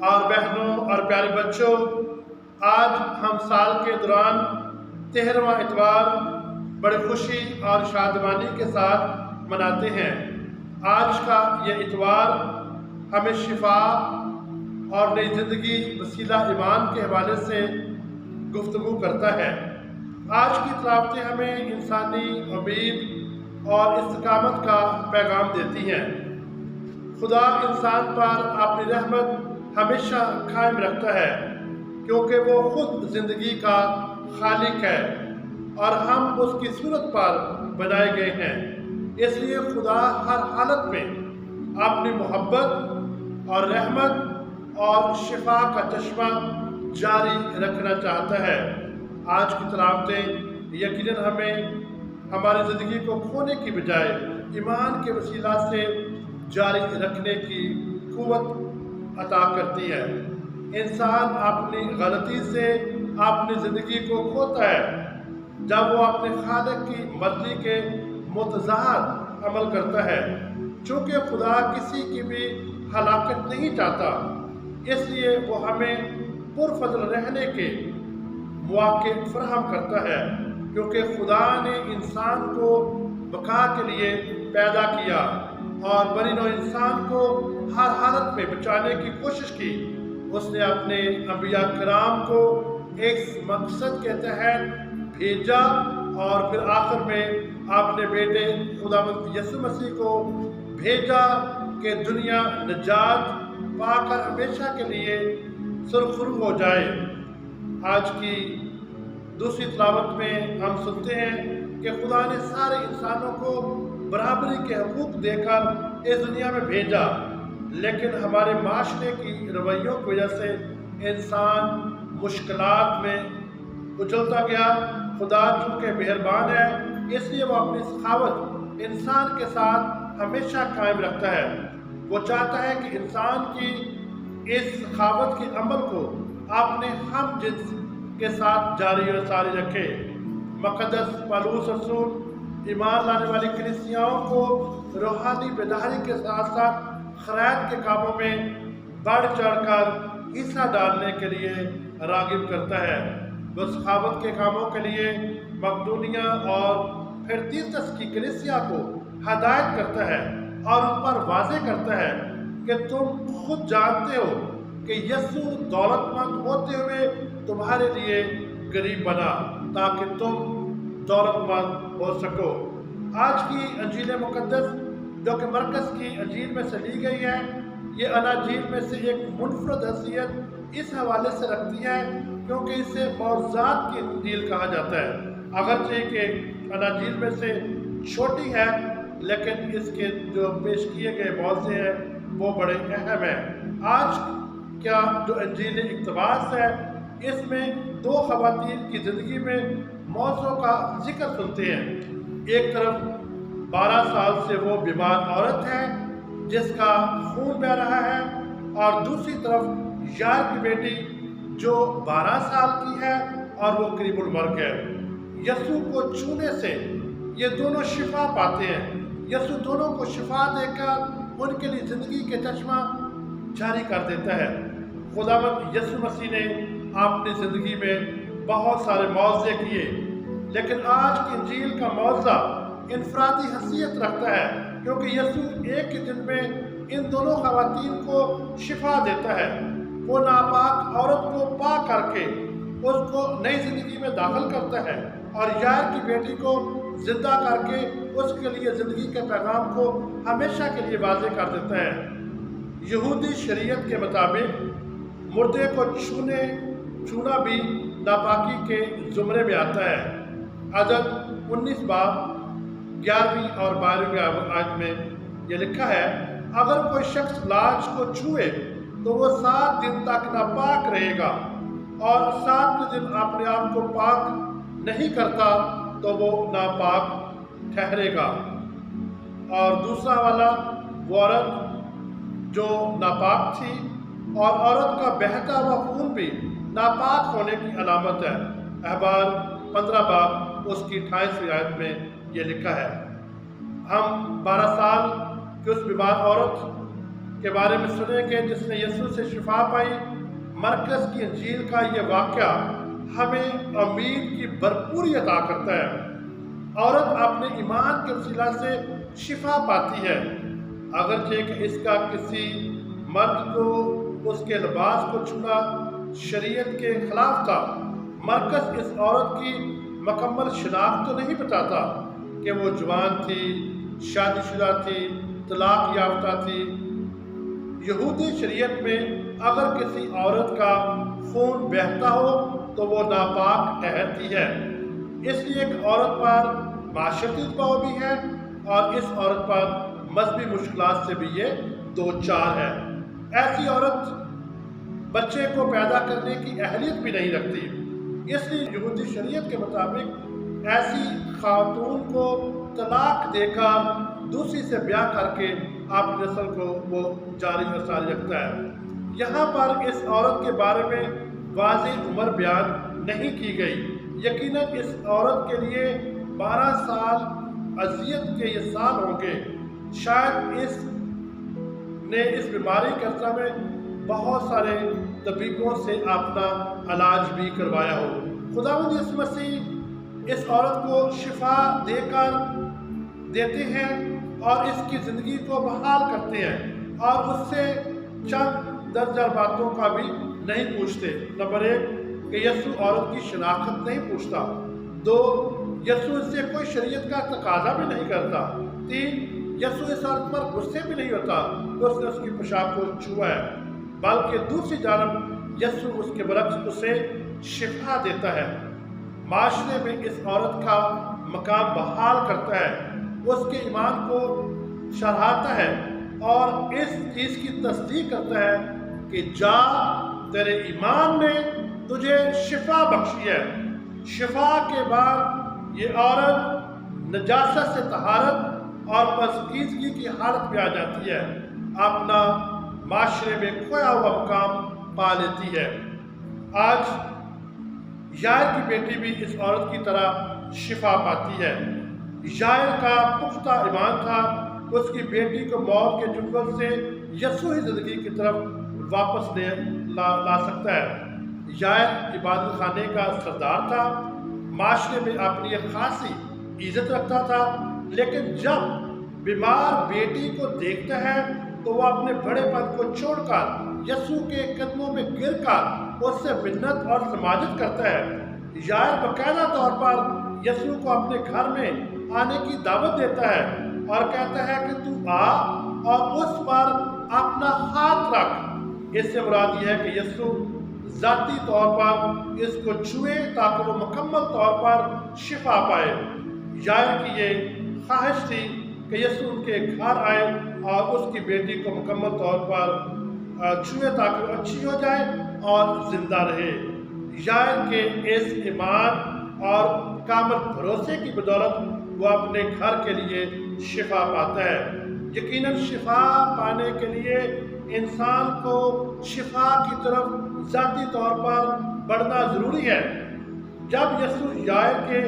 اور بہنوں اور پیارے بچوں، آج ہم سال کے دوران 13واں اتوار بڑی خوشی اور شادمانی کے ساتھ مناتے ہیں۔ آج کا یہ اتوار ہمیں شفا اور نئی زندگی وسیلہ ایمان کے حوالے سے گفتگو کرتا ہے۔ آج کی تلاوتیں ہمیں انسانی امید اور استقامت کا پیغام دیتی ہیں۔ خدا انسان پر اپنی رحمت ہمیشہ قائم رکھتا ہے، کیونکہ وہ خود زندگی کا خالق ہے اور ہم اس کی صورت پر بنائے گئے ہیں۔ اس لیے خدا ہر حالت میں اپنی محبت اور رحمت اور شفا کا چشمہ جاری رکھنا چاہتا ہے۔ آج کی تلاوتیں یقیناً ہمیں ہماری زندگی کو کھونے کی بجائے ایمان کے وسیلہ سے جاری رکھنے کی قوت عطا کرتی ہے۔ انسان اپنی غلطی سے اپنی زندگی کو کھوتا ہے جب وہ اپنے خالق کی مرضی کے متضاد عمل کرتا ہے۔ چونکہ خدا کسی کی بھی ہلاکت نہیں چاہتا، اس لیے وہ ہمیں پرفضل رہنے کے مواقع فراہم کرتا ہے، کیونکہ خدا نے انسان کو بقا کے لیے پیدا کیا اور بنی نوع انسان کو ہر حالت میں بچانے کی کوشش کی۔ اس نے اپنے انبیاء کرام کو ایک مقصد کے تحت بھیجا اور پھر آخر میں اپنے بیٹے خداوند یسوع مسیح کو بھیجا کہ دنیا نجات پا کر ہمیشہ کے لیے سرخرو ہو جائے۔ آج کی دوسری تلاوت میں ہم سنتے ہیں کہ خدا نے سارے انسانوں کو برابری کے حقوق دے کر اس دنیا میں بھیجا، لیکن ہمارے معاشرے کی رویوں کی وجہ سے انسان مشکلات میں اچھلتا گیا۔ خدا چونکہ مہربان ہے، اس لیے وہ اپنی سخاوت انسان کے ساتھ ہمیشہ قائم رکھتا ہے۔ وہ چاہتا ہے کہ انسان کی اس سخاوت کے عمل کو اپنے ہم جنس کے ساتھ جاری اور ساری رکھے۔ مقدس پالوس رسول ایمان لانے والی کلیسیاؤں کو روحانی بیداری کے ساتھ ساتھ خیرات کے کاموں میں بڑھ چڑھ کر حصہ ڈالنے کے لیے راغب کرتا ہے۔ وہ سخاوت کے کاموں کے لیے مقدونیہ اور پھر تیتس کی کلیسیا کو ہدایت کرتا ہے اور ان پر واضح کرتا ہے کہ تم خود جانتے ہو کہ یسوع دولت مند ہوتے ہوئے تمہارے لیے غریب بنا تاکہ تم دولت مند ہو سکو۔ آج کی انجیل مقدس جو کہ مرکز کی انجیل میں سے لی گئی ہے، یہ اناجیل میں سے ایک منفرد حیثیت اس حوالے سے رکھتی ہے کیونکہ اسے معجزات کی انجیل کہا جاتا ہے۔ اگرچہ کہ اناجیل میں سے چھوٹی ہے، لیکن اس کے جو پیش کیے گئے معجزے ہیں وہ بڑے اہم ہیں۔ آج کیا جو انجیل اقتباس ہے، اس میں دو خواتین کی زندگی میں معجزوں کا ذکر سنتے ہیں۔ ایک طرف 12 سال سے وہ بیمار عورت ہے جس کا خون بہہ رہا ہے، اور دوسری طرف یار کی بیٹی جو 12 سال کی ہے اور وہ قریب المرگ ہے۔ یسوع کو چھونے سے یہ دونوں شفا پاتے ہیں۔ یسوع دونوں کو شفا دے کر ان کے لیے زندگی کے چشمہ جاری کر دیتا ہے۔ خداوند یسوع مسیح نے اپنی زندگی میں بہت سارے معجزے کیے، لیکن آج کی انجیل کا معجزہ انفرادی حیثیت رکھتا ہے، کیونکہ یسوع ایک ہی دن میں ان دونوں خواتین کو شفا دیتا ہے۔ وہ ناپاک عورت کو پاک کر کے اس کو نئی زندگی میں داخل کرتا ہے، اور یار کی بیٹی کو زندہ کر کے اس کے لیے زندگی کے پیغام کو ہمیشہ کے لیے واضح کر دیتا ہے۔ یہودی شریعت کے مطابق مردے کو چھونا بھی ناپاکی کے زمرے میں آتا ہے۔ عدد 19 باب 11ویں اور 12ویں آیت میں یہ لکھا ہے، اگر کوئی شخص لاش کو چھوئے تو وہ 7 دن تک ناپاک رہے گا، اور 7ویں دن اپنے آپ کو پاک نہیں کرتا تو وہ ناپاک ٹھہرے گا۔ اور دوسرا والا، وہ عورت جو ناپاک تھی، اور عورت کا بہتا ہوا خون بھی ناپاک ہونے کی علامت ہے۔ احبار 15 باب اس کی 28ویں آیت میں یہ لکھا ہے۔ ہم 12 سال کی اس بیمار عورت کے بارے میں سنیں گے جس نے یسوع سے شفا پائی۔ مرکز کی انجیل کا یہ واقعہ ہمیں امید کی بھرپوری عطا کرتا ہے۔ عورت اپنے ایمان کے وسیلہ سے شفا پاتی ہے، اگرچہ کہ اس کا کسی مرد کو اس کے لباس کو چھونا شریعت کے خلاف تھا۔ مرکز اس عورت کی مکمل شناخت تو نہیں بتاتا کہ وہ جوان تھی، شادی شدہ تھی، طلاق یافتہ تھی۔ یہودی شریعت میں اگر کسی عورت کا خون بہتا ہو تو وہ ناپاک ٹھہرتی ہے، اس لیے ایک عورت پر معاشرتی دباؤ بھی ہے اور اس عورت پر مذہبی مشکلات سے بھی یہ دوچار ہے۔ ایسی عورت بچے کو پیدا کرنے کی اہلیت بھی نہیں رکھتی، اس لیے یہودی شریعت کے مطابق ایسی خاتون کو طلاق دے کر دوسری سے بیاہ کر کے اپنی نسل کو وہ جاری و ساری رکھتا ہے۔ یہاں پر اس عورت کے بارے میں واضح عمر بیان نہیں کی گئی۔ یقیناً اس عورت کے لیے 12 سال اذیت کے یہ سال ہوں گے۔ شاید اس نے اس بیماری کے عرصہ میں بہت سارے طبیبوں سے اپنا علاج بھی کروایا ہو۔ خداوند یسوع مسیح اس عورت کو شفا دے کر دیتے ہیں اور اس کی زندگی کو بحال کرتے ہیں اور اس سے چند درجہ باتوں کا بھی نہیں پوچھتے۔ نمبر 1 کہ یسوع عورت کی شناخت نہیں پوچھتا۔ 2 یسوع اس سے کوئی شریعت کا تقاضا بھی نہیں کرتا۔ 3 یسوع اس عورت پر غصے بھی نہیں ہوتا کہ اس نے اس کی پوشاک کو چھوا ہے، بلکہ دوسری جانب یسوع اس کے برعکس اسے شفا دیتا ہے، معاشرے میں اس عورت کا مقام بحال کرتا ہے، اس کے ایمان کو سراہتا ہے اور اس چیز کی تصدیق کرتا ہے کہ جا، تیرے ایمان نے تجھے شفا بخشی ہے۔ شفا کے بعد یہ عورت نجاست سے طہارت اور پاکیزگی کی حالت میں آ جاتی ہے، اپنا معاشرے میں کھویا ہوا مقام پا لیتی ہے۔ آج یائر کی بیٹی بھی اس عورت کی طرح شفا پاتی ہے۔ یائر کا پختہ ایمان تھا، اس کی بیٹی کو موت کے چنگل سے یسوع ہی زندگی کی طرف واپس لا سکتا ہے۔ یائر عبادت خانے کا سردار تھا، معاشرے میں اپنی ایک خاصی عزت رکھتا تھا، لیکن جب بیمار بیٹی کو دیکھتا ہے تو وہ اپنے بڑے پن کو چھوڑ کر یسوع کے قدموں میں گر کر اس سے منت اور سماجت کرتا ہے۔ یائر باقاعدہ طور پر یسوع کو اپنے گھر میں آنے کی دعوت دیتا ہے اور کہتا ہے کہ تو آ اور اس پر اپنا ہاتھ رکھ۔ اس سے مراد یہ ہے کہ یسوع ذاتی طور پر اس کو چھوئے تاکہ وہ مکمل طور پر شفا پائے۔ یائر کی یہ خواہش تھی کہ یسوع ان کے گھر آئے اور اس کی بیٹی کو مکمل طور پر چھوئے تاکہ وہ اچھی ہو جائے اور زندہ رہے۔ یائر کے اس ایمان اور کامل بھروسے کی بدولت وہ اپنے گھر کے لیے شفا پاتا ہے۔ یقیناً شفا پانے کے لیے انسان کو شفا کی طرف ذاتی طور پر بڑھنا ضروری ہے۔ جب یسوع یائر کے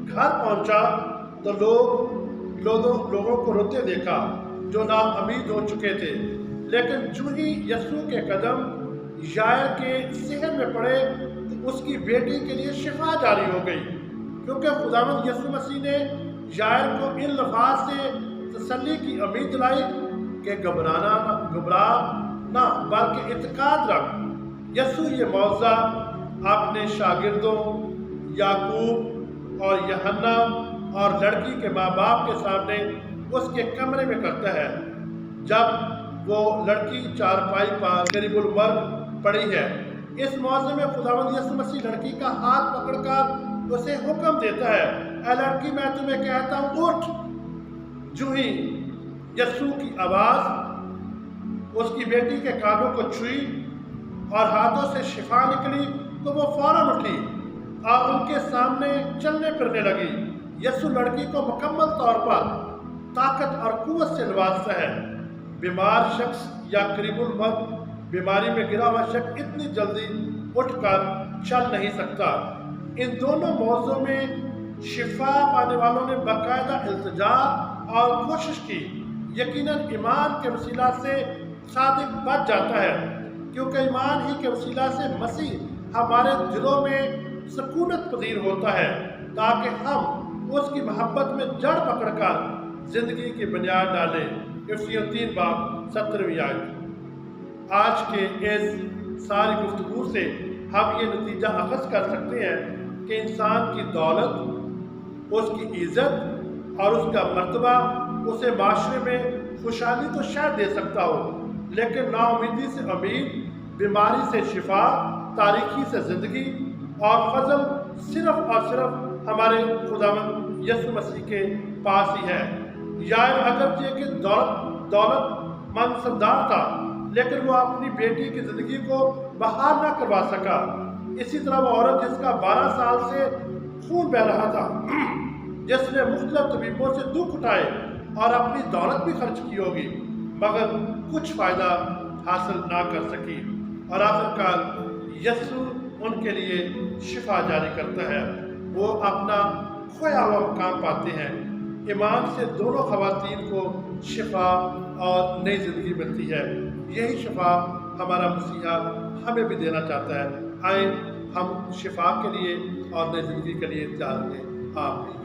گھر پہنچا تو لوگوں کو روتے دیکھا جو نا امید ہو چکے تھے، لیکن جو ہی یسوع کے قدم یائر کے صحن میں پڑے تو اس کی بیٹی کے لیے شفا جاری ہو گئی، کیونکہ خداوند یسوع مسیح نے یائر کو ان الفاظ سے تسلی کی امید دلائی کہ گھبرا نہ بلکہ اعتقاد رکھ۔ یسوع یہ معجزہ اپنے شاگردوں یعقوب اور یوحنا اور لڑکی کے ماں باپ کے سامنے اس کے کمرے میں کرتا ہے، جب وہ لڑکی چارپائی پر قریب المرگ پڑی ہے۔ اس معجزے میں خداوند یسوع مسیح لڑکی کا ہاتھ پکڑ کر اسے حکم دیتا ہے، اے لڑکی میں تمہیں کہتا ہوں اٹھ۔ جو ہی یسوع کی آواز اس کی بیٹی کے کانوں کو چھوئی اور ہاتھوں سے شفا نکلی تو وہ فوراً اٹھی اور ان کے سامنے چلنے پھرنے لگی۔ یسوع لڑکی کو مکمل طور پر طاقت اور قوت سے نوازتا ہے۔ بیمار شخص یا قریب المرگ بیماری میں گرا ہوا شخص اتنی جلدی اٹھ کر چل نہیں سکتا۔ ان دونوں موضوع میں شفا پانے والوں نے باقاعدہ التجا اور کوشش کی۔ یقیناً ایمان کے وسیلہ سے صادق بچ جاتا ہے، کیونکہ ایمان ہی کے وسیلہ سے مسیح ہمارے دلوں میں سکونت پذیر ہوتا ہے، تاکہ ہم اس کی محبت میں جڑ پکڑ کر زندگی کی بنیاد ڈالیں۔ افسیوں 3:17 آیت۔ آج کے اس ساری گفتگو سے ہم یہ نتیجہ اخذ کر سکتے ہیں کہ انسان کی دولت، اس کی عزت اور اس کا مرتبہ اسے معاشرے میں خوشحالی تو شاید دے سکتا ہو، لیکن نا امیدی سے امید، بیماری سے شفا، تاریکی سے زندگی اور فضل صرف اور صرف ہمارے خداوند یسوع مسیح کے پاس ہی ہے۔ یائر اگرچہ کہ دولت مند سردار تھا، لیکن وہ اپنی بیٹی کی زندگی کو بحال نہ کروا سکا۔ اسی طرح وہ عورت جس کا 12 سال سے خون بہہ رہا تھا، جس نے مختلف طبیبوں سے دکھ اٹھائے اور اپنی دولت بھی خرچ کی ہوگی، مگر کچھ فائدہ حاصل نہ کر سکی، اور آخرکار یسوع ان کے لیے شفا جاری کرتا ہے۔ وہ اپنا کھویا ہوا مقام پاتے ہیں۔ ایمان سے دونوں خواتین کو شفا اور نئی زندگی ملتی ہے۔ یہی شفا ہمارا مسیحا ہمیں بھی دینا چاہتا ہے۔ آئیں ہم شفا کے لیے اور نئی زندگی کے لیے انتظار کریں۔ آمین۔